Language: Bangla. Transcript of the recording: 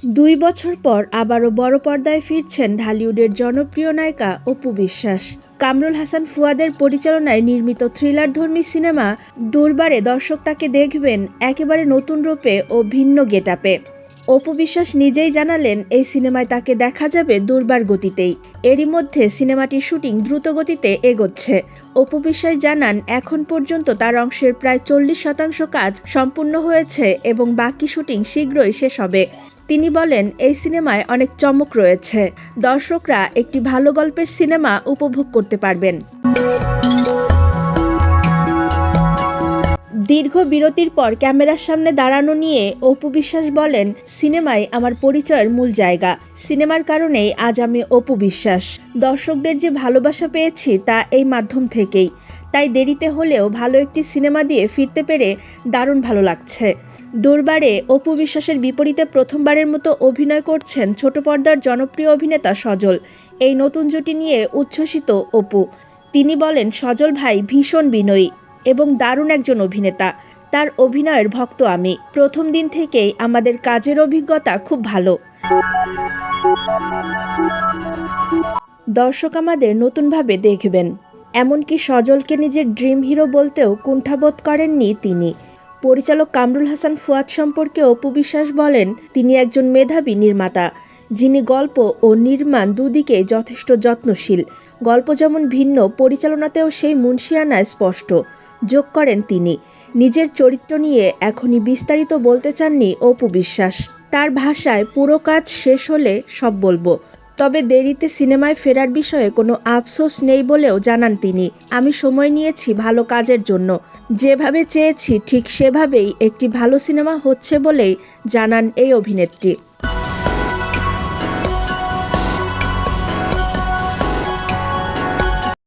২ বছর পর আবারও বড় পর্দায় ফিরছেন ঢালিউডের জনপ্রিয় নায়িকা অপু বিশ্বাস। কামরুল হাসান ফুয়াদের পরিচালনায় নির্মিত থ্রিলারধর্মী সিনেমা দুর্বারে দর্শক তাকে দেখবেন একেবারে নতুন রূপে ও ভিন্ন গেটআপে। অপু বিশ্বাস নিজেই জানালেন, এই সিনেমায় তাকে দেখা যাবে দুর্বার গতিতেই। এরই মধ্যে সিনেমাটির শুটিং দ্রুত গতিতে এগোচ্ছে। অপু বিশ্বাস জানান, এখন পর্যন্ত তার অংশের প্রায় 40% কাজ সম্পূর্ণ হয়েছে এবং বাকি শুটিং শীঘ্রই শেষ হবে। তিনি বলেন, এই সিনেমায় অনেক চমক রয়েছে। দর্শকরা একটি ভালো গল্পের সিনেমা উপভোগ করতে পারবেন। দীর্ঘ বিরতির পর ক্যামেরার সামনে দাঁড়ানো নিয়ে অপু বিশ্বাস বলেন, সিনেমায় আমার পরিচয়ের মূল জায়গা। সিনেমার কারণেই আজ আমি অপু বিশ্বাস। দর্শকদের যে ভালোবাসা পেয়েছি তা এই মাধ্যম থেকেই। তাই দেরিতে হলেও ভালো একটি সিনেমা দিয়ে ফিরতে পেরে দারুণ ভালো লাগছে। দুর্বারে অপু বিশ্বাসের বিপরীতে প্রথমবারের মতো অভিনয় করছেন ছোট পর্দার জনপ্রিয় অভিনেতা সজল। এই নতুন জুটি নিয়ে উচ্ছ্বসিত অপু। তিনি বলেন, সজল ভাই ভীষণ বিনয়ী এবং দারুণ একজন অভিনেতা। তার অভিনয়ের ভক্ত আমি। প্রথম দিন থেকেই আমাদের কাজের অভিজ্ঞতা খুব ভালো। দর্শক আমাদের নতুনভাবে দেখবেন। এমনকি সজলকে নিজের ড্রিম হিরো বলতেও কুণ্ঠাবোধ করেননি তিনি। পরিচালক কামরুল হাসান ফুয়াদ সম্পর্কে অপু বিশ্বাস বলেন, তিনি একজন মেধাবী নির্মাতা, যিনি গল্প ও নির্মাণ দুদিকে যথেষ্ট যত্নশীল। গল্প যেমন ভিন্ন, পরিচালনাতেও সেই মুনশিয়ানা স্পষ্ট। যোগ করেন তিনি, নিজের চরিত্র নিয়ে এখনই বিস্তারিত বলতে চাননি অপু বিশ্বাস। তার ভাষায়, পুরো কাজ শেষ হলে সব বলবো। তবে দেরিতে সিনেমায় ফেরার বিষয়ে কোনো আফসোস নেই বলেও জানান তিনি। আমি সময় নিয়েছি ভালো কাজের জন্য। যেভাবে চেয়েছি ঠিক সেভাবেই একটি ভালো সিনেমা হচ্ছে বলেই জানান এই অভিনেত্রী।